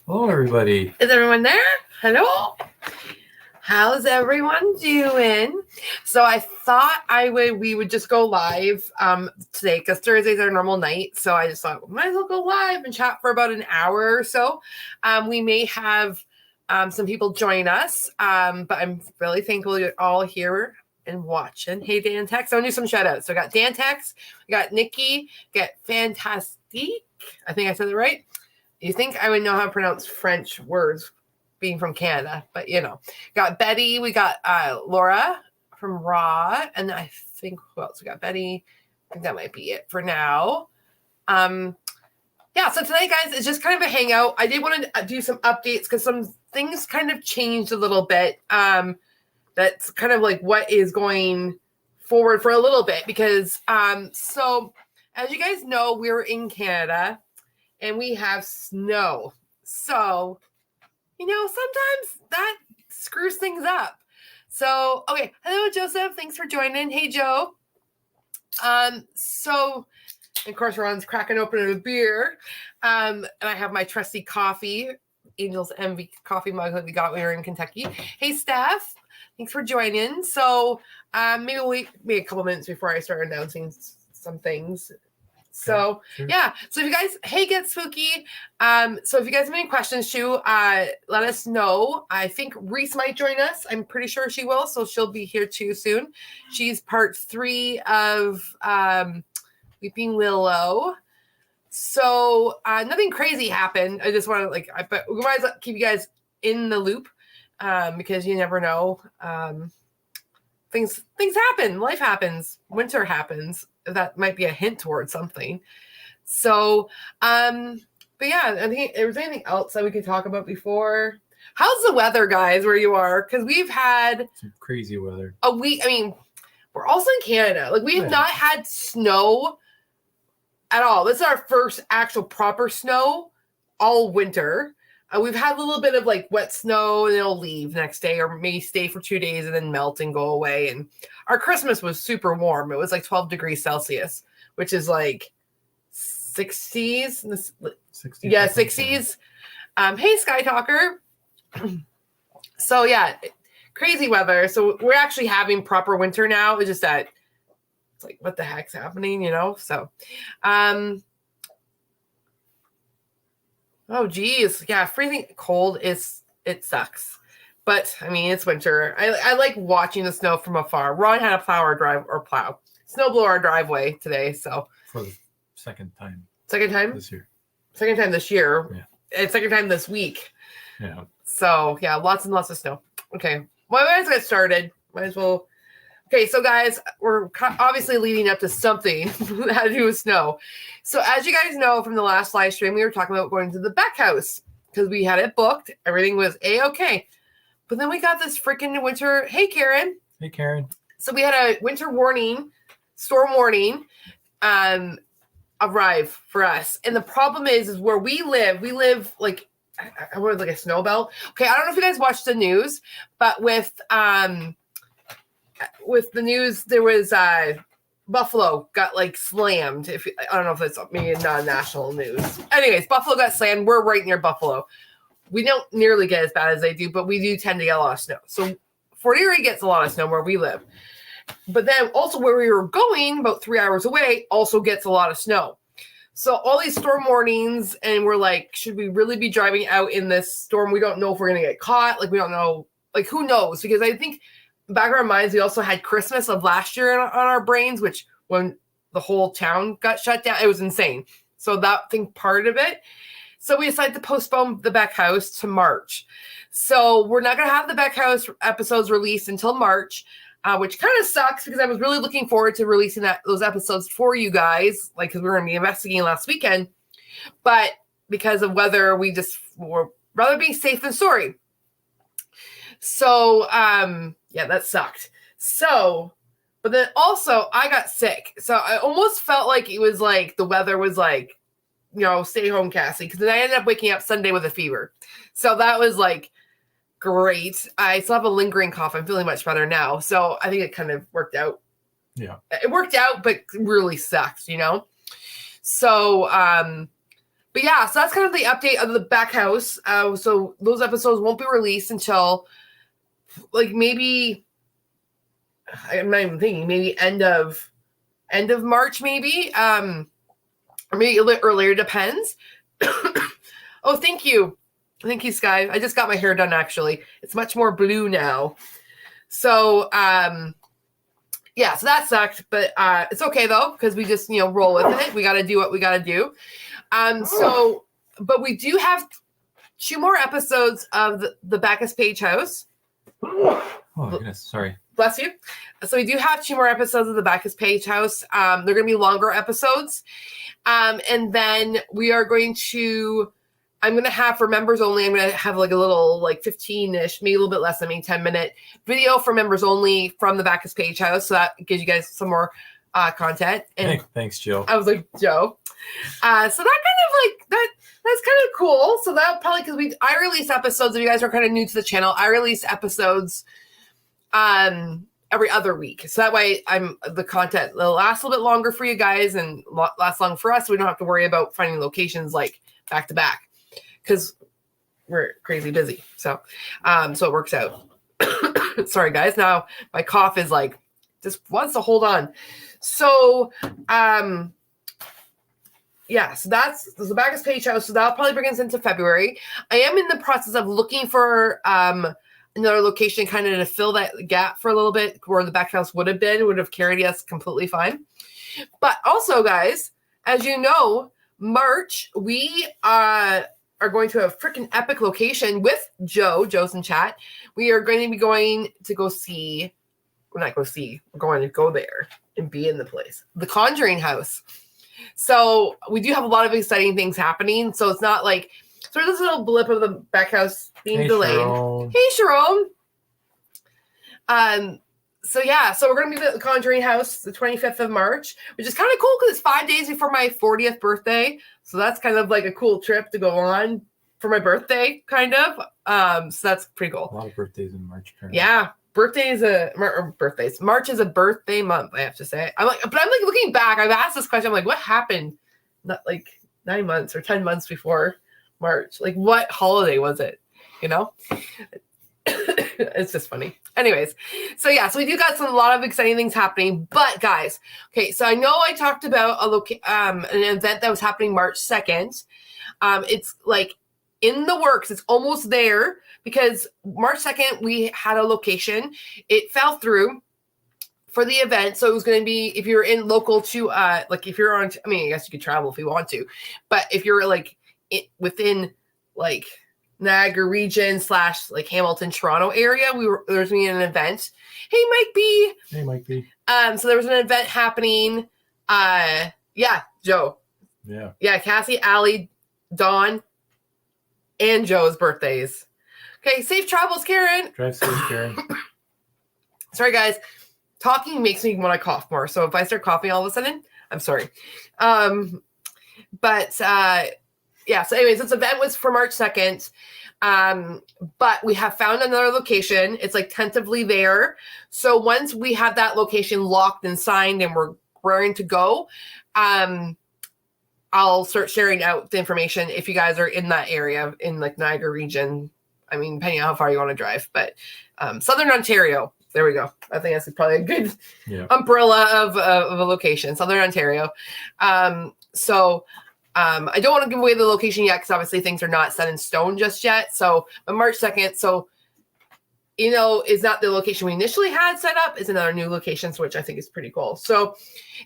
Hello, everybody. Is everyone there? Hello? How's everyone doing? So I thought we would just go live today because Thursday's our normal night. So I just thought might as well go live and chat for about an hour or so. We may have some people join us, but I'm really thankful you're all here and watching. Hey, Dan Tex. I'm going to do some shout outs. So I got Dan Tex, we got Nikki, got Fantastique. I think I said it right. You think I would know how to pronounce French words being from Canada, but got Betty, we got Laura from Raw, and I think who else? We got Betty. I think that might be it for now. So tonight, guys, it's just kind of a hangout. I did want to do some updates because some things kind of changed a little bit. That's kind of like what is going forward for a little bit because so as you guys know, we're in Canada and we have snow. So, sometimes that screws things up. So, okay. Hello, Joseph. Thanks for joining. Hey, Joe. So, of course, Ron's cracking open a beer. And I have my trusty coffee, Angel's Envy coffee mug that we got when we were in Kentucky. Hey, Steph. Thanks for joining. So, maybe we'll wait maybe a couple minutes before I start announcing some things. So, sure. Yeah. So if you guys, hey, get spooky. So if you guys have any questions too, let us know. I think Reese might join us. I'm pretty sure she will. So she'll be here too soon. She's part 3 of Weeping Willow. So nothing crazy happened. I just want to but we might as well keep you guys in the loop because you never know. Things happen. Life happens. Winter happens. That might be a hint towards something. So, but yeah, I think there was anything else that we could talk about before. How's the weather, guys, where you are? Because we've had some crazy weather. A week. I mean, we're also in Canada. We have not had snow at all. This is our first actual proper snow all winter. We've had a little bit of wet snow and it'll leave next day or maybe stay for 2 days and then melt and go away. And our Christmas was super warm. It was 12 degrees Celsius, which is 60s. 60s. Yeah, 60s. Hey, Sky Talker. So yeah, crazy weather. So we're actually having proper winter now. It's just that it's what the heck's happening, So, oh, geez. Yeah, freezing cold it sucks. But, I mean, it's winter. I like watching the snow from afar. Ron had to snowblow our driveway today, so. For the second time. Second time? This year. Second time this year. Yeah. And second time this week. Yeah. So, yeah, lots and lots of snow. Okay. Well, might as well get started. Might as well. Okay, so guys, we're obviously leading up to something that had to do with snow. So as you guys know from the last live stream, we were talking about going to the Beck house because we had it booked. Everything was A-okay. But then we got this freaking winter. Hey, Karen. Hey, Karen. So we had a winter storm warning arrive for us. And the problem is where we live like a snow belt. Okay, I don't know if you guys watched the news, but with the news, there was Buffalo got slammed. I don't know if it's maybe not national news. Anyways, Buffalo got slammed. We're right near Buffalo. We don't nearly get as bad as they do, but we do tend to get a lot of snow. So Fort Erie gets a lot of snow where we live. But then also where we were going, about 3 hours away, also gets a lot of snow. So all these storm warnings, and we're should we really be driving out in this storm? We don't know if we're going to get caught. We don't know. Who knows? Because I think back in our minds, we also had Christmas of last year on our brains, which when the whole town got shut down, it was insane. So that thing part of it. So we decided to postpone the Beck House to March. So we're not going to have the Beck House episodes released until March, which kind of sucks because I was really looking forward to releasing those episodes for you guys, because we were going to be investigating last weekend. But because of weather, we just were rather be safe than sorry. So, yeah, that sucked. So, but then also I got sick. So I almost felt like it was the weather was stay home, Cassie. Because then I ended up waking up Sunday with a fever. So that was great. I still have a lingering cough. I'm feeling much better now. So I think it kind of worked out. Yeah. It worked out, but really sucks, So, But yeah, so that's kind of the update of the back house. So those episodes won't be released until like maybe I'm not even thinking, maybe end of March, maybe. Or maybe a little earlier, depends. Oh, thank you. Thank you, Sky. I just got my hair done actually. It's much more blue now. So yeah, so that sucked, but it's okay though, because we just roll with it. We gotta do what we gotta do. But we do have 2 more episodes of the Bacchus Page House. Oh goodness, sorry. Bless you. So we do have 2 more episodes of the Bacchus Page House. They're going to be longer episodes. And then we are going to, I'm going to have for members only, I'm going to have like a little like 15-ish, maybe a little bit less than 10-minute video for members only from the Bacchus Page House. So that gives you guys some more content. And Hey, thanks, Joe. I was like, Joe. So that kind of like, that's kind of cool. So that probably, because I release episodes, if you guys are kind of new to the channel, I release episodes every other week. So that way the content will last a little bit longer for you guys and last long for us. So we don't have to worry about finding locations like back to back because we're crazy busy. So it works out. Sorry guys. Now my cough is like, just wants to hold on. So, yeah, so that's the Bacchus Page House. So that'll probably bring us into February. I am in the process of looking for another location kind of to fill that gap for a little bit where the back house would have carried us completely fine. But also, guys, as you know, March, we are going to a freaking epic location with Joe. Joe's in chat. We are going to be going to go see. We're not going to see. We're going to go there and be in the place. The Conjuring House. So we do have a lot of exciting things happening. So it's not like sort of this little blip of the back house being delayed. Sharon. Hey, Sharon. So yeah, so we're going to be at the Conjuring House the 25th of March, which is kind of cool because it's 5 days before my 40th birthday. So that's kind of like a cool trip to go on for my birthday, kind of. So that's pretty cool. A lot of birthdays in March. Apparently. Yeah. March is a birthday month, I have to say. I'm like looking back, I've asked this question. I'm like, what happened? Not like 9 months or 10 months before March. Like, what holiday was it? It's just funny. Anyways, so yeah, so we do got a lot of exciting things happening. But guys, okay, so I know I talked about an event that was happening March 2nd. It's like in the works. It's almost there. Because March 2nd, we had a location. It fell through for the event. So it was going to be, if you're in local to, like if you're on, I mean, I guess you could travel if you want to. But if you're like within like Niagara region / like Hamilton, Toronto area, there's going to be an event. Hey, Mike B. Hey, Mike B. So there was an event happening. Yeah, Joe. Yeah. Yeah, Cassie, Allie, Dawn, and Joe's birthdays. Okay, safe travels, Karen. Drive safe, Karen. Sorry, guys. Talking makes me want to cough more. So if I start coughing all of a sudden, I'm sorry. Yeah, so anyways, this event was for March 2nd. But we have found another location. It's like tentatively there. So once we have that location locked and signed and we're raring to go, I'll start sharing out the information if you guys are in that area in like Niagara region. I mean, depending on how far you want to drive, but Southern Ontario. There we go. I think that's probably a good umbrella of a location, Southern Ontario. So I don't want to give away the location yet because obviously things are not set in stone just yet. So, but March 2nd. So, is not the location we initially had set up. It's another new location, which I think is pretty cool. So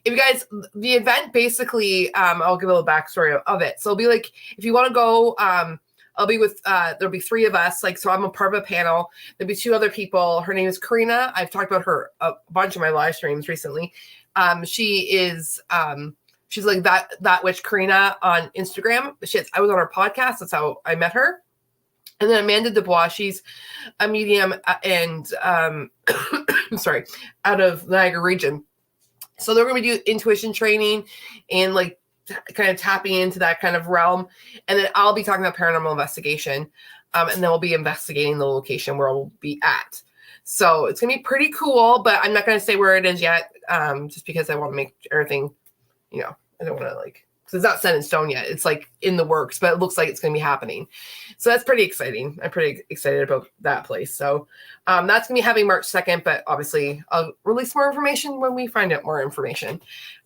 if you guys, the event basically, I'll give a little backstory of it. So it'll be like, if you want to go, I'll be with, there'll be 3 of us. Like, so I'm a part of a panel. There'll be 2 other people. Her name is Karina. I've talked about her a bunch of my live streams recently. She is, she's like that witch Karina on Instagram. I was on her podcast. That's how I met her. And then Amanda Dubois, she's a medium and, sorry, out of Niagara region. So they're going to do intuition training and like kind of tapping into that kind of realm. And then I'll be talking about paranormal investigation. And then we'll be investigating the location where we'll be at. So it's going to be pretty cool, but I'm not going to say where it is yet. Just because I want to make everything, I don't want to like So it's not set in stone yet. It's like in the works, but it looks like it's going to be happening. So that's pretty exciting. I'm pretty excited about that place. So that's going to be having March 2nd, but obviously I'll release more information when we find out more information.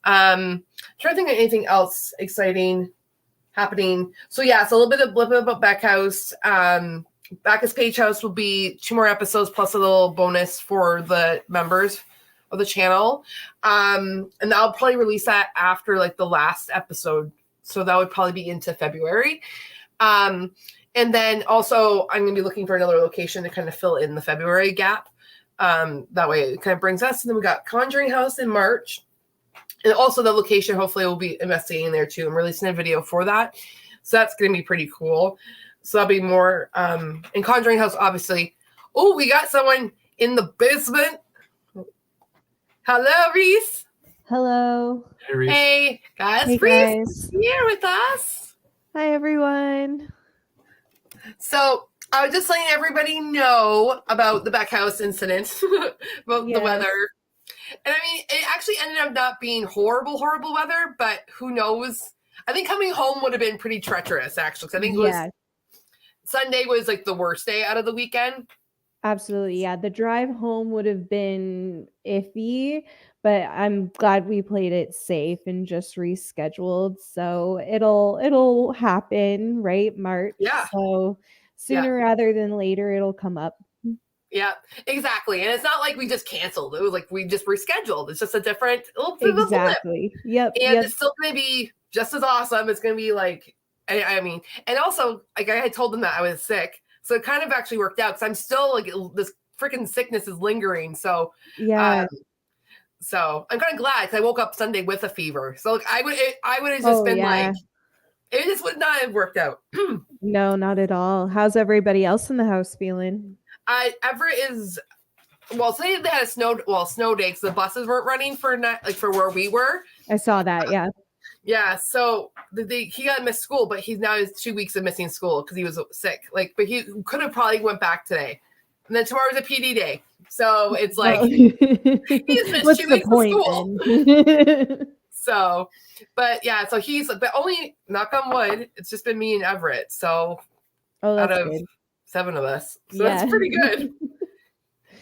Trying to think of anything else exciting happening. So yeah, it's a little bit about Backhouse. Bacchus Page House will be 2 more episodes plus a little bonus for the members of the channel. And I'll probably release that after like the last episode. So that would probably be into February. And then also I'm going to be looking for another location to kind of fill in the February gap. That way it kind of brings us. And then we got Conjuring House in March. And also the location, hopefully we'll be investigating there too. I'm releasing a video for that. So that's going to be pretty cool. So that'll be more in Conjuring House, obviously. Oh, we got someone in the basement. Hello, Reese. Hello. Hey, Reese. Hey, guys. Hey, Reese guys. here with us. Hi, everyone. So I was just letting everybody know about the Backhouse incident, about the weather. And I mean, it actually ended up not being horrible weather, but who knows? I think coming home would have been pretty treacherous, actually. 'Cause I think it was Sunday was like the worst day out of the weekend. Absolutely. Yeah. The drive home would have been iffy, but I'm glad we played it safe and just rescheduled. So it'll happen, right? March. Yeah. So sooner rather than later, it'll come up. Yeah, exactly. And it's not like we just canceled. It was like we just rescheduled. It's just a different Exactly. Yep. And it's still going to be just as awesome. It's going to be like, I mean, and also like I had told them that I was sick. So it kind of actually worked out because I'm still like this freaking sickness is lingering. So so I'm kind of glad because I woke up Sunday with a fever. So like, I would have just been like, it just would not have worked out. No, not at all. How's everybody else in the house feeling? Everett is today they had a snow day because the buses weren't running for where we were. I saw that. Yeah, so he got missed school, but he's now has 2 weeks of missing school because he was sick. Like, but he could have probably went back today, and then tomorrow's a PD day. So it's like he's missed What's 2 the weeks point of school. then? So, but yeah, so but only knock on wood, it's just been me and Everett. So out of good. 7 of us, so that's pretty good. And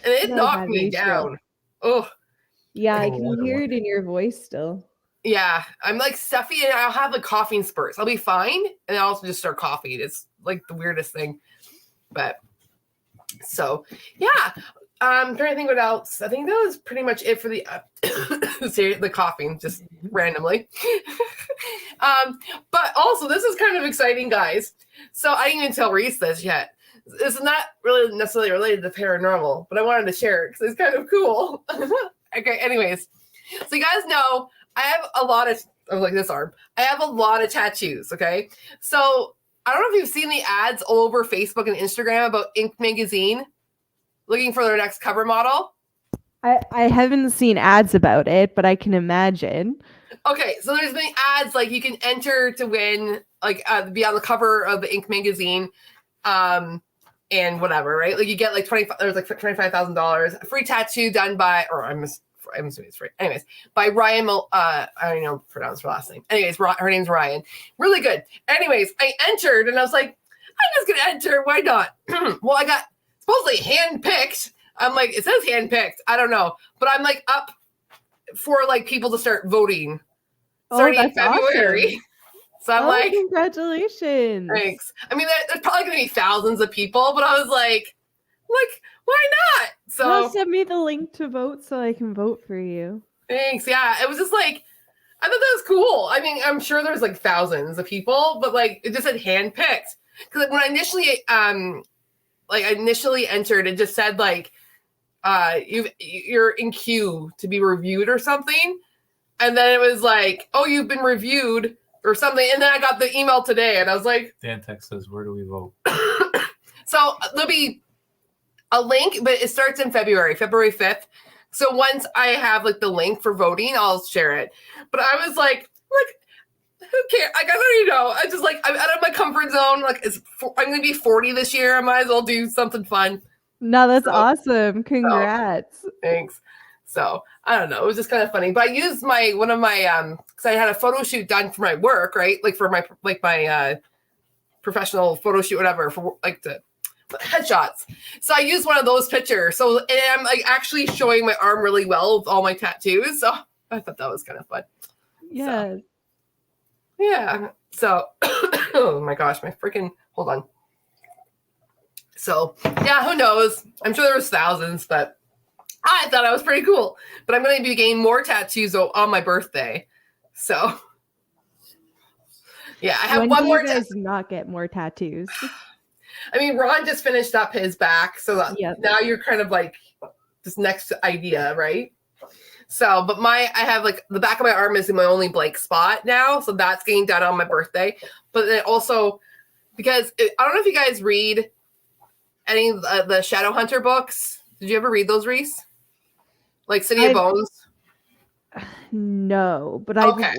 it knocked me down. Oh, yeah, I can hear it in your voice still. Yeah, I'm like stuffy and I'll have like coughing spurts. I'll be fine and I'll also just start coughing. It's like the weirdest thing. But so yeah, I'm trying to think what else. I think that was pretty much it for the the coughing just randomly. But also this is kind of exciting, guys. So I didn't even tell Reese this yet. This is not really necessarily related to paranormal, but I wanted to share it because it's kind of cool. Okay, anyways, so you guys know I have a lot of like this arm. I have a lot of tattoos. Okay, so I don't know if you've seen the ads all over Facebook and Instagram about Ink Magazine looking for their next cover model. I haven't seen ads about it, but I can imagine. Okay, so there's been ads like you can enter to win, like be on the cover of the Ink Magazine, and whatever, right? Like you get like $25,000, a free tattoo done by, or I'm assuming it's free. Anyways, by Ryan. I don't even know how to pronounce her last name. Anyways, her name's Ryan. Really good. Anyways, I entered and I was like, I'm just gonna enter. Why not? Well, I got supposedly handpicked. I'm like, it says handpicked. I don't know, but I'm like up for like people to start voting starting in February. Awesome. So I'm like, congratulations. Thanks. I mean, there's probably going to be thousands of people, but I was like, why not? So send me the link to vote so I can vote for you. Thanks. Yeah. It was just like, I thought that was cool. I mean, I'm sure there's like thousands of people, but like it just said handpicked. Because when I initially entered, it just said like, you're in queue to be reviewed or something. And then it was like, oh, you've been reviewed or something. And then I got the email today and I was like, Dan Tech says, where do we vote? So there'll be a link, but it starts in February 5th. So once I have like the link for voting, I'll share it. But I was like, who cares? Like, I don't even know. I just like, I'm out of my comfort zone. Like I'm going to be 40 this year. I might as well do something fun. No, that's awesome. Congrats. Thanks. So I don't know. It was just kind of funny. But I used one of my because I had a photo shoot done for my work, right? Like for my professional photo shoot, whatever, for like the headshots. So I used one of those pictures. So and I'm like actually showing my arm really well with all my tattoos. So I thought that was kind of fun. Yeah. So, yeah. So oh my gosh, my freaking hold on. So yeah, who knows? I'm sure there was thousands, but I thought I was pretty cool. But I'm going to be getting more tattoos on my birthday. So yeah, I have when one do more. You guys not get more tattoos. I mean, Ron just finished up his back, so now you're kind of like this next idea, right? So, but I have like the back of my arm is my only blank spot now, so that's getting done on my birthday. But then also because I don't know if you guys read any of the Shadow Hunter books. Did you ever read those, Reese? Like City of Bones? No, but okay.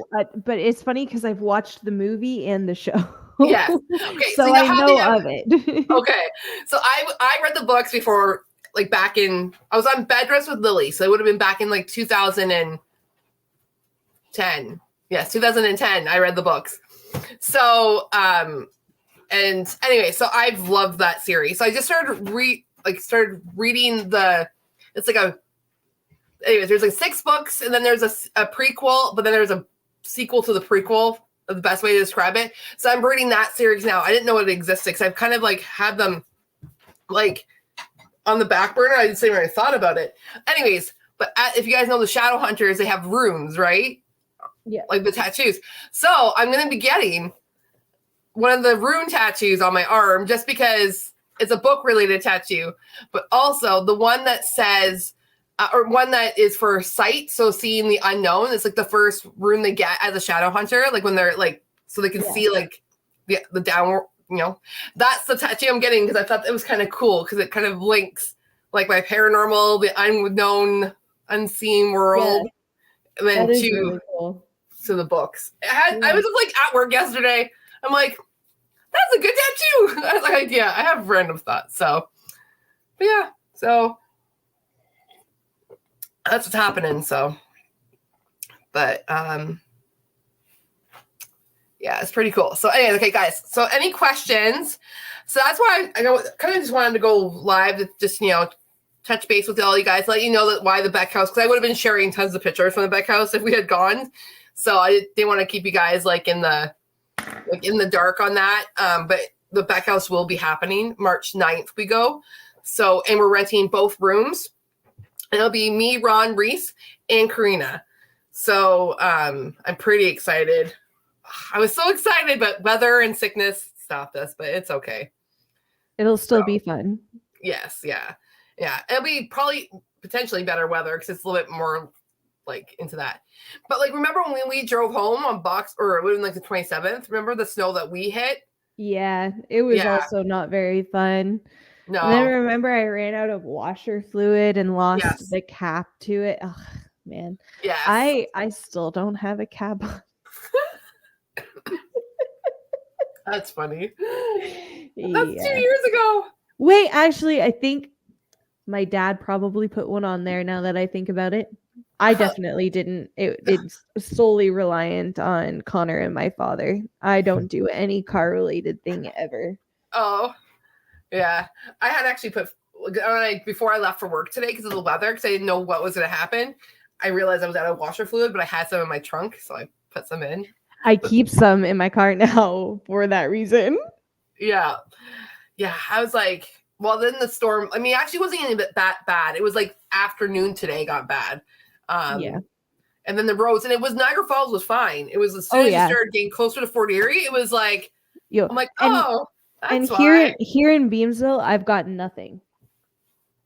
But it's funny because I've watched the movie and the show. Yes. Okay. So I know of it. Okay. So I read the books before, like back in I was on Bed Rest with Lily, so it would have been back in like 2010. Yes, 2010. I read the books. So and anyway, so I've loved that series. So I just started reading it's like anyways, there's like 6 books, and then there's a prequel, but then there's a sequel to the prequel, the best way to describe it. So I'm reading that series now. I didn't know it existed because I've kind of like had them like on the back burner. I didn't say when I thought about it. Anyways, but if you guys know the Shadow Hunters, they have runes, right? Yeah. Like the tattoos. So I'm going to be getting one of the rune tattoos on my arm just because it's a book related tattoo, but also the one that says, or one that is for sight. So seeing the unknown is like the first rune they get as a shadow hunter. Like when they're like, so they can see like the downward, that's the tattoo I'm getting. Cause I thought it was kind of cool. Cause it kind of links like my paranormal, the unknown, unseen world. And then really cool. To the books. I was just like at work yesterday. I'm like, that's a good tattoo. I was like, yeah, I have random thoughts. So, but yeah, so that's what's happening. So, but yeah, it's pretty cool. So, anyway, okay, guys. So, any questions? So that's why I kind of just wanted to go live to just touch base with all you guys, let you know that why the Beck House, because I would have been sharing tons of pictures from the Beck House if we had gone. So I didn't want to keep you guys in the dark on that. But the Beck House will be happening March 9th. We go. So, and we're renting both rooms. And it'll be me, Ron, Reese, and Karina. So I'm pretty excited. I was so excited, but weather and sickness stopped us, but it's okay. It'll still be fun. Yes. Yeah. Yeah. It'll be probably potentially better weather because it's a little bit more into that. But remember when we drove home on it would have been the 27th? Remember the snow that we hit? Yeah, it was also not very fun. No. And then remember I ran out of washer fluid and lost the cap to it. Oh man. Yeah. I still don't have a cap on. That's funny. That's 2 years ago. Wait, actually, I think my dad probably put one on there now that I think about it. I definitely didn't. It's solely reliant on Connor and my father. I don't do any car related thing ever. Oh, yeah. I had actually put before I left for work today because of the weather, because I didn't know what was going to happen. I realized I was out of washer fluid, but I had some in my trunk, so I put some in. I keep some in my car now for that reason. Yeah. Yeah. I was like, well, then the storm, I mean, actually wasn't even that bad. It was afternoon today got bad. And then the roads, and it was Niagara Falls was fine. It was as soon as you started getting closer to Fort Erie, it was I'm like, that's and here in Beamsville, I've got nothing.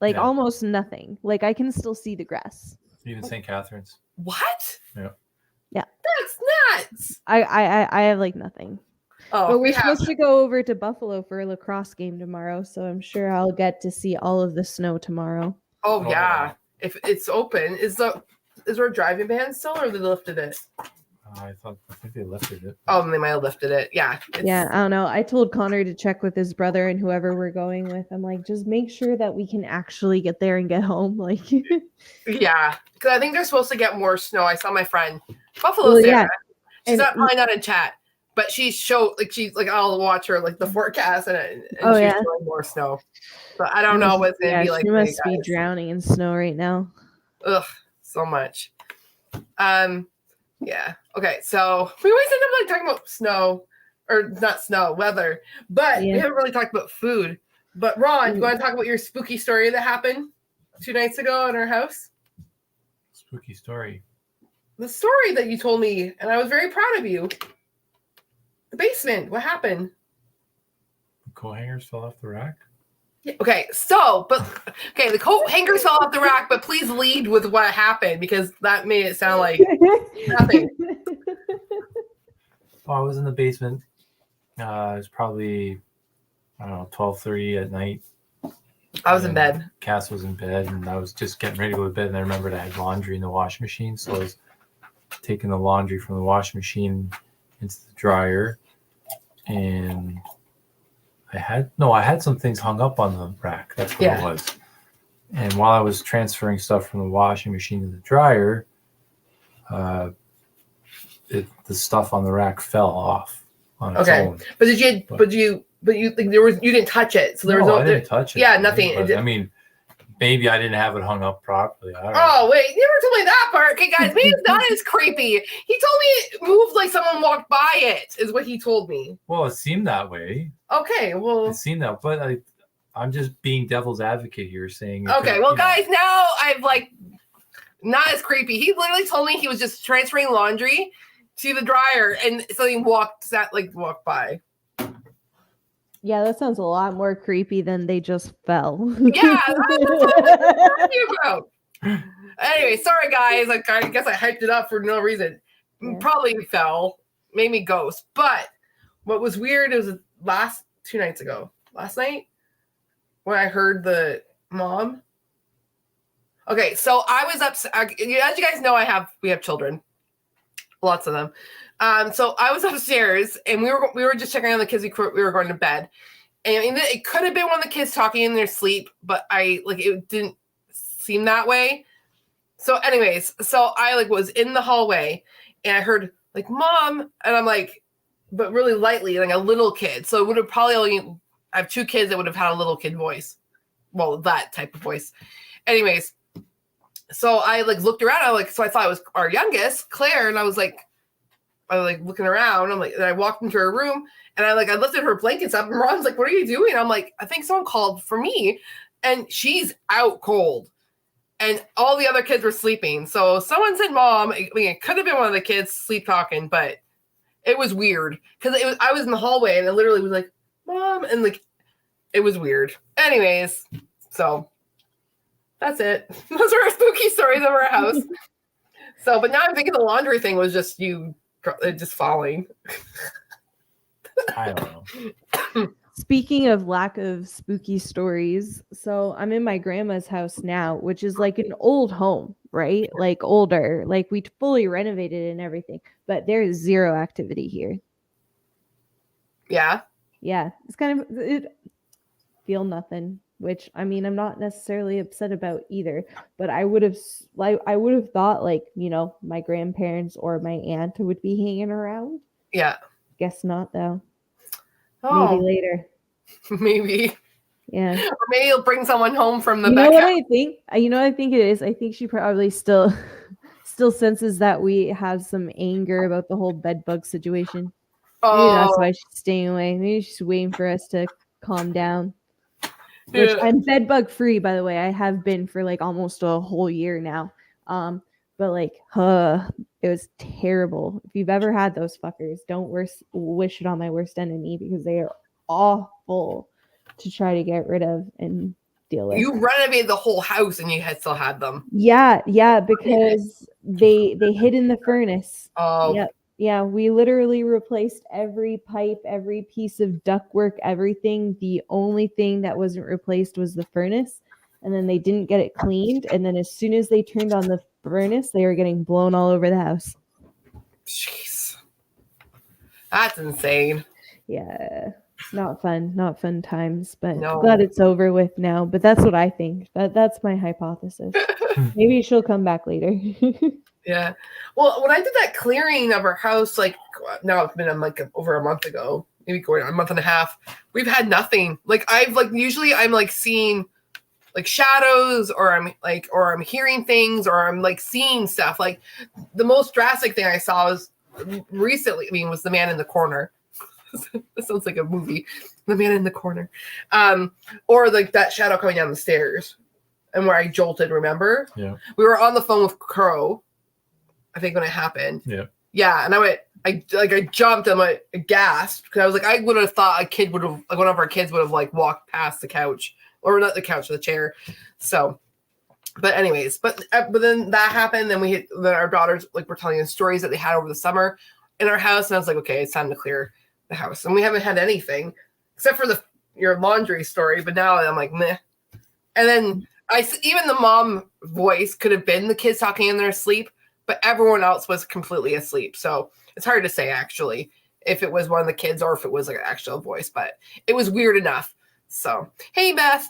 Almost nothing. I can still see the grass. Even St. Catharines. What? Yeah. Yeah. That's nuts. I have nothing. Oh, but we're supposed to go over to Buffalo for a lacrosse game tomorrow, so I'm sure I'll get to see all of the snow tomorrow. Oh yeah. If it's open, is there a driving ban still, or they lifted it? I think they lifted it. Oh, they might have lifted it. Yeah. Yeah, I don't know. I told Connor to check with his brother and whoever we're going with. I'm like, just make sure that we can actually get there and get home. Like, Yeah. Because I think they're supposed to get more snow. I saw my friend, Buffalo Well, Sarah. yeah. She's And- probably not in chat, but she's like, I'll watch her, like, the forecast, and Oh, she's yeah. showing more snow. So I don't know what's going to be like. She for you must be guys. drowning in snow right now. Ugh, so much. Yeah. Okay, so we always end up like talking about snow, or not snow, weather, but we Yeah. haven't really talked about food. But Ron, do you want to talk about your spooky story that happened 2 nights ago in our house? Spooky story. The story that you told me, and I was very proud of you. The basement. What happened? The coat hangers fell off the rack. Yeah, okay, the coat hangers fell off the rack, but please lead with what happened, because that made it sound like nothing. Oh, I was in the basement. It was probably, I don't know, 12:30 at night. I was in bed. Cass was in bed, and I was just getting ready to go to bed, and I remembered I had laundry in the washing machine, so I was taking the laundry from the washing machine into the dryer, and I had some things hung up on the rack. That's what it was. And while I was transferring stuff from the washing machine to the dryer, the stuff on the rack fell off on its own. But you didn't touch it, so there was no. I didn't touch it. Yeah, nothing. But, I mean, maybe I didn't have it hung up properly. I don't know. Oh wait, you never told me that part. Okay, guys, maybe it's not as creepy. He told me it moved like someone walked by it. Is what he told me. Well, it seemed that way. Okay, well, It seemed that, but I'm just being devil's advocate here, saying. Okay, well, guys, now I've like not as creepy. He literally told me he was just transferring laundry to the dryer, and something walked by. Yeah, that sounds a lot more creepy than they just fell. Yeah, that's what I'm talking about. Anyway, sorry guys. Like, I guess I hyped it up for no reason. Yeah. Probably fell, made me ghost. But what was weird was last 2 nights ago, last night, when I heard the mom. Okay, so I was up. As you guys know, we have children, lots of them. So I was upstairs, and we were just checking on the kids. We were going to bed, and it could have been one of the kids talking in their sleep, but it didn't seem that way. So, anyways, I was in the hallway, and I heard like "Mom," and I'm like, but really lightly, like a little kid. So it would have probably only. I have 2 kids that would have had a little kid voice, well, that type of voice. Anyways, so I looked around. So I thought it was our youngest, Claire, and I was looking around. And I walked into her room, and I lifted her blankets up, and Ron's like, "What are you doing?" I'm like, "I think someone called for me," and she's out cold, and all the other kids were sleeping. So someone said, "Mom." I mean, it could have been one of the kids sleep talking, but it was weird because I was in the hallway, and it literally was like, "Mom," and it was weird. Anyways, so that's it. Those are our spooky stories of our house. So, but now I'm thinking the laundry thing was just you just falling. I don't know. Speaking of lack of spooky stories, so I'm in my grandma's house now, which is like an old home, right? Like older, like we fully renovated and everything, but there's zero activity here. Yeah. Yeah, it's kind of feel nothing, which I mean I'm not necessarily upset about either, but I would have thought my grandparents or my aunt would be hanging around. Yeah. Guess not though. Oh, maybe later. Maybe. Yeah. Or maybe you'll bring someone home from the You back. know what I think? You know what I think it is? I think she probably still senses that we have some anger about the whole bed bug situation. Maybe that's why she's staying away. Maybe she's waiting for us to calm down. Which I'm bed bug free, by the way. I have been for almost a whole year now. But it was terrible. If you've ever had those fuckers, don't wish it on my worst enemy because they are awful to try to get rid of and deal with. You renovated the whole house and you still had them. Yeah, because they hid in the furnace. Oh. Yep. Yeah, we literally replaced every pipe, every piece of ductwork, everything. The only thing that wasn't replaced was the furnace. And then they didn't get it cleaned. And then as soon as they turned on the furnace, they were getting blown all over the house. Jeez. That's insane. Yeah. Not fun times, but No. glad it's over with now. But that's what I think. That's my hypothesis. Maybe she'll come back later. Yeah. Well, when I did that clearing of our house, like now it's been like over a month ago, maybe going on a month and a half, we've had nothing. Like I've like usually I'm like seeing like shadows or I'm hearing things or I'm like seeing stuff. Like the most drastic thing I saw was recently, was the man in the corner. This sounds like a movie. The man in the corner. Or like that shadow coming down the stairs and where I jolted, remember? Yeah. We were on the phone with Crow, I think, when it happened. Yeah. Yeah. And I jumped and I gasped because I was like, I would have thought a kid would have, like one of our kids would have like walked past the couch, or not the couch, the chair. So, but anyways, but then that happened. Then our daughters like were telling us stories that they had over the summer in our house. And I was like, okay, it's time to clear the house. And we haven't had anything except for your laundry story. But now I'm like, meh. And then even the mom voice could have been the kids talking in their sleep, but everyone else was completely asleep. So it's hard to say actually if it was one of the kids or if it was like an actual voice, but it was weird enough. So, hey, Beth,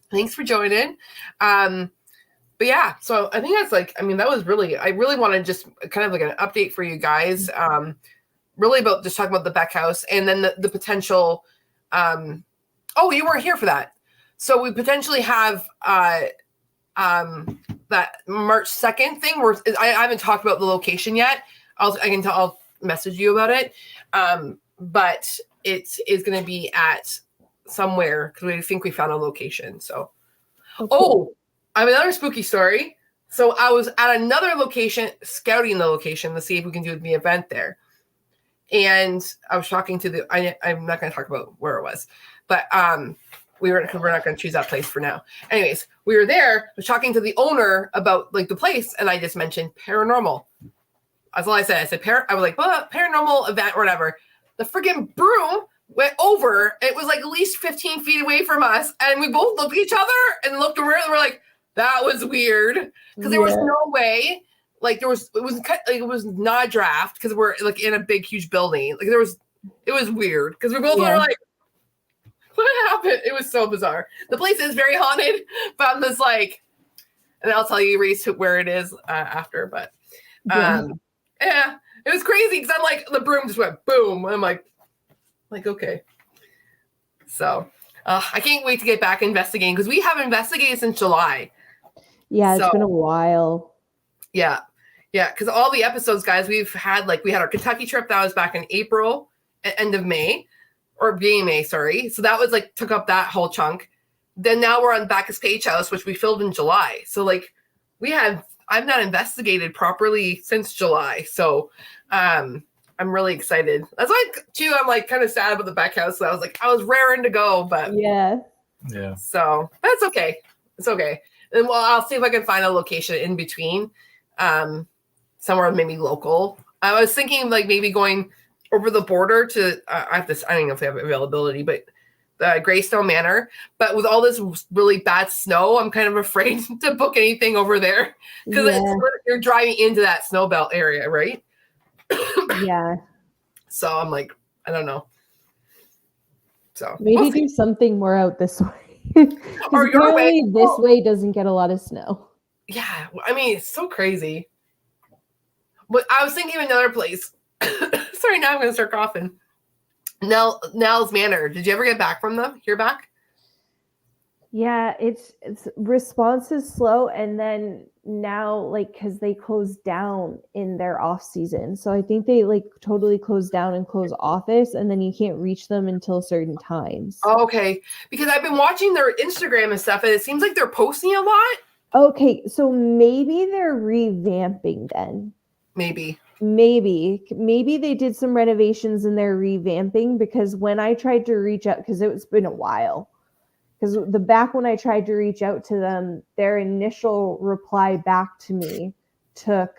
thanks for joining. But yeah, so I think that's that was really, I really want to just kind of like an update for you guys, really about just talking about the Beck house and then the potential, oh, you weren't here for that. So we potentially have that March 2nd thing where I haven't talked about the location yet. I'll message you about it. But it is going to be at somewhere because we think we found a location. So, I have another spooky story. So I was at another location, scouting the location to see if we can do the event there. And I was talking to I'm not going to talk about where it was, but we're not going to choose that place for now. Anyways, we were there, I was talking to the owner about like the place, and I just mentioned paranormal. That's all I said. I said, I was like, paranormal event or whatever. The friggin' broom went over. It was like at least 15 feet away from us. And we both looked at each other and looked around and we're like, that was weird. Because there was no way, like it was not a draft because we're like in a big, huge building. Like it was weird because we both were like, what happened? It was so bizarre. The place is very haunted, but I'm just like, and I'll tell you, Reese, where it is after. But yeah, it was crazy because I'm like, the broom just went boom. I'm like okay. So I can't wait to get back investigating because we haven't investigated since July. Yeah, it's been a while. Yeah, because all the episodes, guys, we had our Kentucky trip that was back in April, end of May. Or beginning of May, sorry. So that was took up that whole chunk. Then now we're on Bacchus Page House, which we filmed in July. So I've not investigated properly since July. So I'm really excited. That's too, I'm kind of sad about the back house. So I was raring to go, but yeah. So that's okay. It's okay. And I'll see if I can find a location in between, somewhere maybe local. I was thinking maybe going over the border to I don't know if they have availability, but the Greystone Manor. But with all this really bad snow, I'm kind of afraid to book anything over there because you're driving into that snow belt area, right? Yeah. So I'm like, I don't know. So maybe do something more out this way. Or your way. This way doesn't get a lot of snow. Yeah, I mean it's so crazy. But I was thinking of another place. Sorry, now I'm going to start coughing. Nell's Manor. Did you ever get back from them? Hear back? Yeah, it's response is slow, and then now because they closed down in their off season, so I think they totally closed down and closed office, and then you can't reach them until certain times. Oh, okay, because I've been watching their Instagram and stuff, and it seems like they're posting a lot. Okay, so maybe they're revamping then. Maybe they did some renovations and they're revamping, because when I tried to reach out, because it's been a while, because when I tried to reach out to them, their initial reply back to me took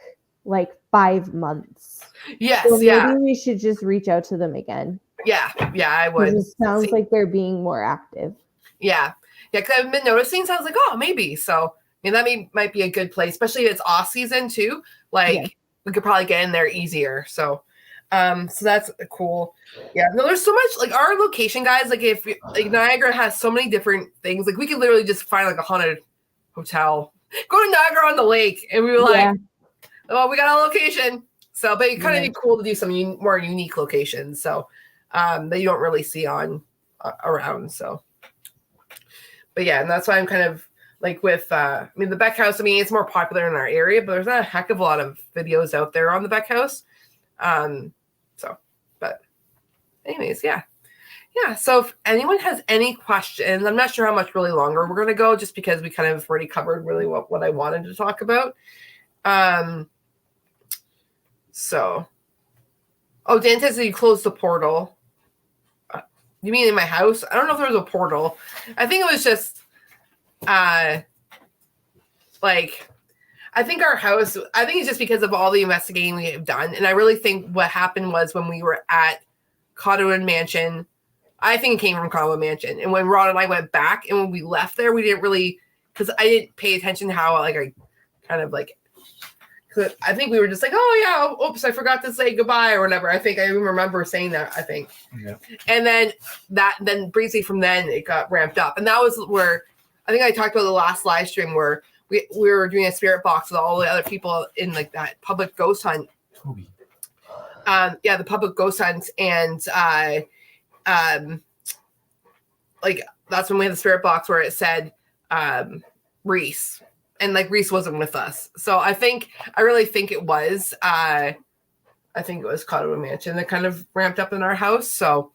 5 months. Yes, so maybe we should just reach out to them again. Yeah, I would. It sounds like they're being more active. Yeah, because I've been noticing, so I was like, oh, maybe. So that might be a good place, especially if it's off season too. we could probably get in there easier. So that's cool. Yeah, no, there's so much like our location, guys. Like if like Niagara has so many different things. Like we could literally just find like a haunted hotel, go to Niagara on the lake, and we were like, "Oh, we got a location." So, but it kind of be cool to do some more unique locations. So that you don't really see on around. So, but yeah, and that's why I'm kind of like with I mean the Beck House. I mean it's more popular in our area, but there's not a heck of a lot of videos out there on the Beck House. So, but anyways, yeah. So if anyone has any questions, I'm not sure how much really longer we're going to go just because we kind of already covered really what I wanted to talk about. So, Dan says that you closed the portal. You mean in my house? I don't know if there was a portal. I think it was just, like, I think our house, I think it's just because of all the investigating we have done. And I really think what happened was when we were at Cottonwood Mansion, I think it came from Cottonwood Mansion. And when Ron and I went back and when we left there, we didn't really, because I didn't pay attention to how, like, I kind of like, I think we were just like, oh yeah, oops, I forgot to say goodbye or whatever. I think I even remember saying that, I think. Yeah. And then briefly from then it got ramped up. And that was where, I think I talked about the last live stream where we were doing a spirit box with all the other people in like that public ghost hunt. Toby. Yeah, the public ghost hunt. And like that's when we had the spirit box where it said Reese. And like Reese wasn't with us. So I really think it was I think it was Cottonwood Mansion that kind of ramped up in our house. So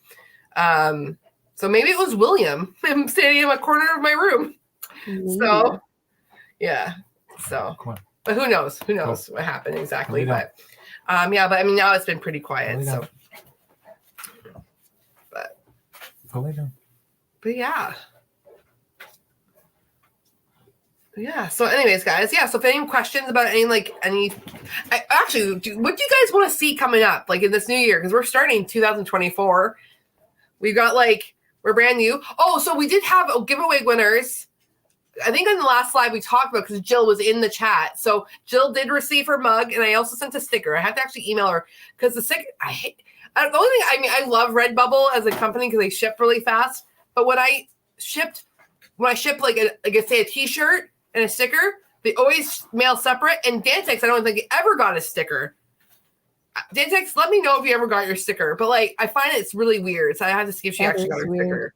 maybe it was William. I'm standing in a corner of my room. So yeah. So but who knows? Who knows what happened exactly? But yeah, but I mean now it's been pretty quiet. So but yeah. Yeah. So, anyways, guys. Yeah. So, if any questions about what do you guys want to see coming up, like in this new year? Because we're starting 2024. We've got we're brand new. Oh, so we did have giveaway winners. I think in the last slide we talked about because Jill was in the chat. So Jill did receive her mug, and I also sent a sticker. I have to actually email her because the sticker. The only thing I love Redbubble as a company because they ship really fast. But when I ship like say a T-shirt and a sticker, they always mail separate. And Dantex, I don't think ever got a sticker. Dantex, let me know if you ever got your sticker. But I find it's really weird, so I have to see if she actually got her sticker.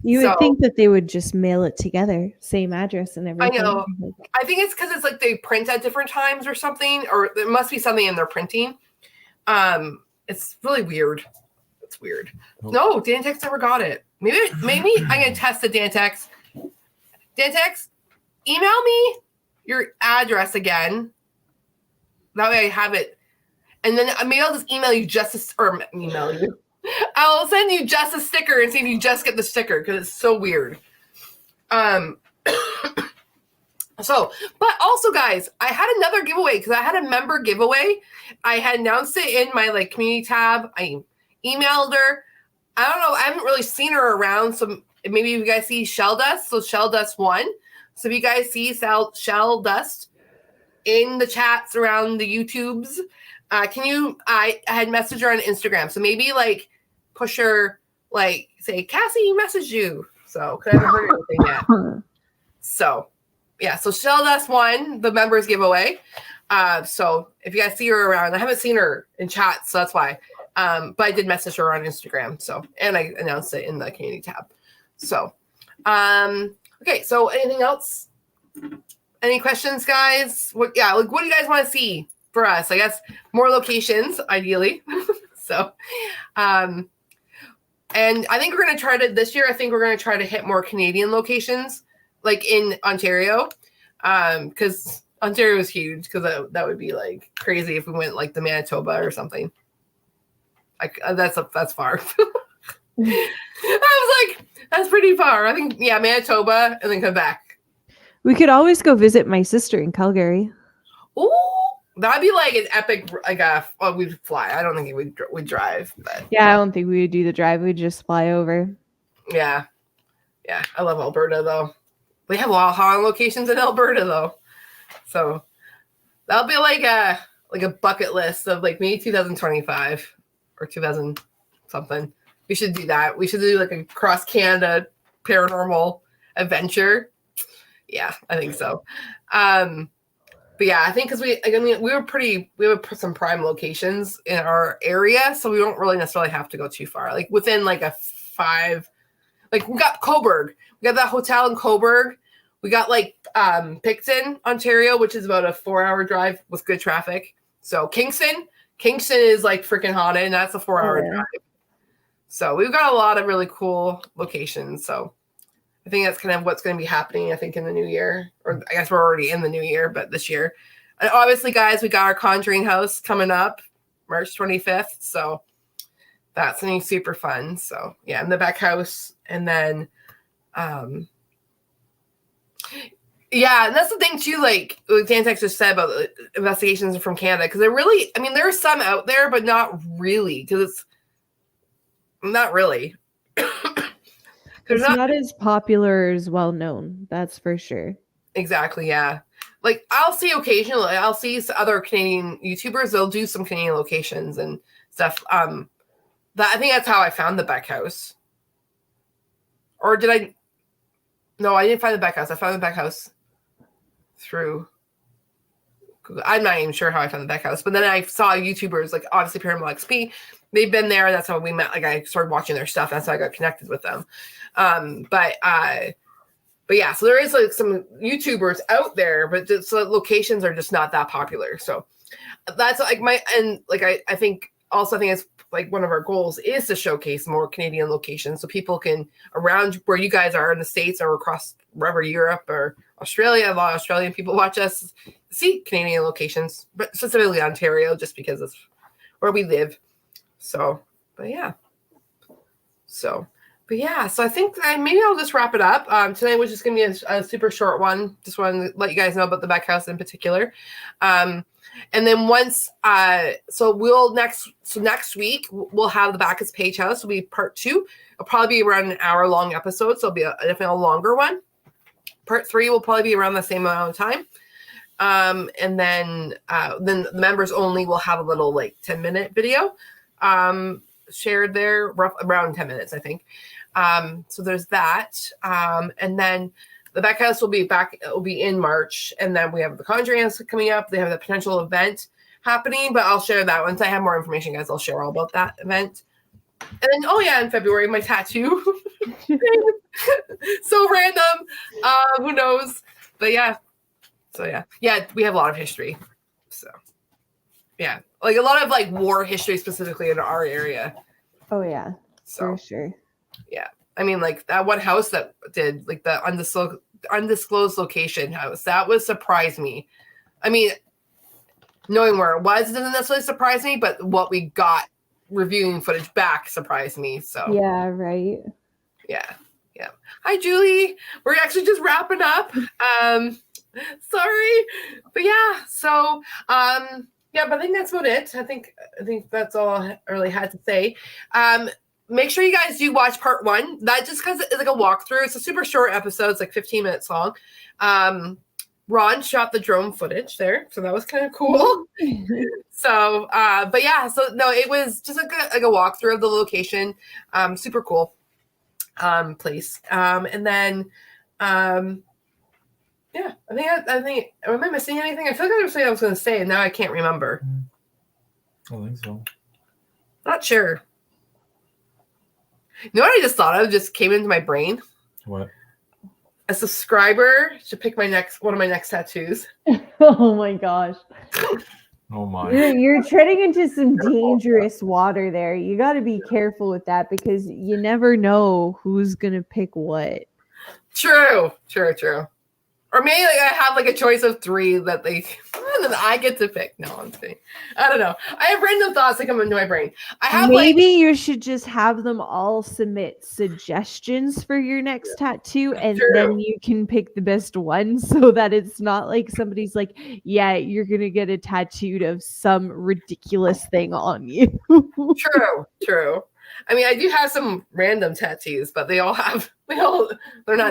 You would think that they would just mail it together, same address and everything. I know. I think it's because it's like they print at different times or something, or there must be something in their printing. It's really weird. It's weird. No, Dantex never got it. Maybe I'm gonna test the Dantex. Dantex, email me your address again. That way I have it. And then maybe I'll just email you email you. I'll send you just a sticker and see if you just get the sticker because it's so weird. So, but also guys, I had another giveaway because I had a member giveaway. I had announced it in my community tab. I emailed her. I don't know. I haven't really seen her around. So maybe you guys see Shell Dust. So Shell Dust won. So if you guys see Shell Dust in the chats around the YouTubes, I had messaged her on Instagram. So maybe push her, say, Cassie messaged you. So because I haven't heard anything yet. So yeah, so Shell Dust won the members giveaway. So if you guys see her around, I haven't seen her in chat, so that's why. But I did message her on Instagram. So, and I announced it in the community tab. So, okay. So anything else? Any questions, guys? What do you guys want to see for us? I guess more locations, ideally. So, and I think we're going to try to, this year, I think we're going to try to hit more Canadian locations, in Ontario. Because Ontario is huge, because that would be crazy if we went to Manitoba or something. That's far. I was like, that's pretty far. I think, Manitoba and then Quebec. We could always go visit my sister in Calgary. Oh, that'd be an epic, we'd fly. I don't think we'd drive. But yeah, I don't think we would do the drive. We'd just fly over. Yeah. Yeah. I love Alberta, though. We have a lot of haunted locations in Alberta, though. So that'll be like a bucket list of like maybe 2025 or 2000 something. We should do that. We should do like a cross Canada paranormal adventure. Yeah, I think so. But yeah, I think because we have some prime locations in our area, so we don't really necessarily have to go too far. Like within like a 5, like we got Coburg, we got that hotel in Coburg. We got like Picton, Ontario, which is about a 4-hour drive with good traffic. So Kingston is like freaking haunted, and that's a 4-hour drive. So we've got a lot of really cool locations. So I think that's kind of what's going to be happening, I think, in the new year. Or I guess we're already in the new year, but this year. And obviously, guys, we got our Conjuring House coming up March 25th. So that's going to be super fun. So, yeah, in the back house. And then, yeah, and that's the thing, too, like Dantex just said about the investigations from Canada. Because there are some out there, but not really. Because it's not really. It's not as popular or as well known. That's for sure. Exactly. Yeah. Like I'll see occasionally, I'll see other Canadian YouTubers. They'll do some Canadian locations and stuff. I think that's how I found the Beck House. Or did I? No, I didn't find the Beck House. I found the Beck House through Google. I'm not even sure how I found the Beck House, but then I saw YouTubers like obviously Paranormal XP. They've been there. That's how we met. Like I started watching their stuff. That's how I got connected with them. But yeah, so there is like some YouTubers out there, but so locations are just not that popular. So that's like I think it's like one of our goals is to showcase more Canadian locations so people can around where you guys are in the States or across wherever Europe or Australia. A lot of Australian people watch us see Canadian locations, but specifically Ontario, just because it's where we live. So, but yeah. So I think maybe I'll just wrap it up. Tonight was just going to be a super short one. Just wanted to let you guys know about the Beck House in particular. And then once, next week we'll have the Bacchus Page House. It'll be part 2. It'll probably be around an hour-long episode, so it'll be definitely a longer one. Part 3 will probably be around the same amount of time. And then the members only will have a little like 10-minute video shared there, around 10 minutes, I think. So there's that. And then the Beck House will be back. It will be in March. And then we have the Conjuring House coming up. They have the potential event happening, but I'll share that once I have more information, guys. I'll share all about that event. And then, in February, my tattoo. So random. Who knows? But yeah. So yeah, we have a lot of history. So yeah, like a lot of like war history specifically in our area. Oh yeah, for sure. Yeah, I mean like that one house that did like the undisclosed location house, that was surprised me. I mean, knowing where it was doesn't necessarily surprise me, but what we got reviewing footage back surprised me. So yeah, right. Yeah. Hi, Julie. We're actually just wrapping up. Sorry, but yeah. So but I think that's about it. I think that's all I really had to say. Make sure you guys do watch part 1. That just because it's like a walkthrough. It's a super short episode. It's like 15 minutes long. Ron shot the drone footage there, so that was kind of cool. So, but yeah, so no, it was just like a walkthrough of the location. Super cool place. And then, yeah, I think. Am I missing anything? I feel like there was something I was going to say, and now I can't remember. I think so. Not sure. You know what I just thought of? Just came into my brain. What? A subscriber should pick one of my next tattoos. Oh my gosh. Oh my. You're treading into some dangerous water there. You got to be careful with that because you never know who's going to pick what. True. Or maybe like I have like a choice of 3 that and then I get to pick. No, I'm kidding. I don't know. I have random thoughts that come into my brain. Maybe you should just have them all submit suggestions for your next tattoo, and then you can pick the best one so that it's not like somebody's like, yeah, you're going to get a tattooed of some ridiculous thing on you. True. I mean, I do have some random tattoos, but they're not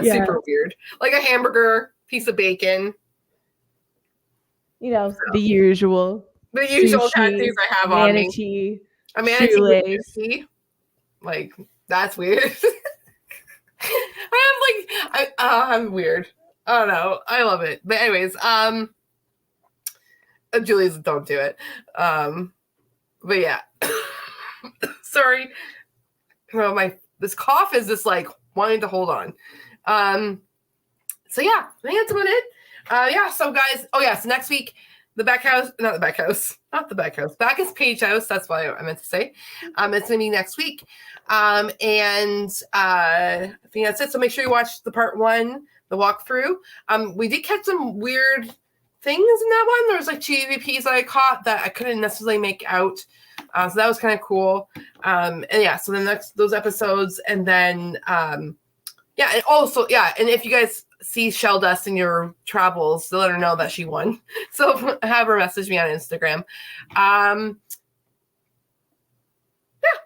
super weird. Like a hamburger, piece of bacon. The usual. The usual sushi, tattoos I have on me. manatee, A manatee with shoelace. sushi. Like, that's weird. I'm weird. I don't know. I love it. But anyways, Julie's don't do it. But yeah. Sorry. Well, this cough is just like wanting to hold on. So yeah, I think that's about it. Yeah, so guys, so next week, Backus Page House. That's what I meant to say. It's gonna be next week. And I think that's it. So make sure you watch the part 1, the walkthrough. We did catch some weird things in that one. There was like 2 EVPs that I caught that I couldn't necessarily make out. So that was kind of cool. And yeah, so the those episodes, and then and also and if you guys see Shell Dust in your travels, to let her know that she won. So have her message me on Instagram. I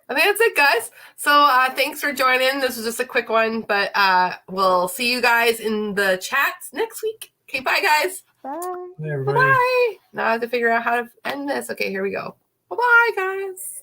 think that's it, guys. So thanks for joining. This was just a quick one, but we'll see you guys in the chat next week. Okay, bye, guys. Bye. Hey, everybody. Bye. Now I have to figure out how to end this. Okay, here we go. Bye-bye, guys.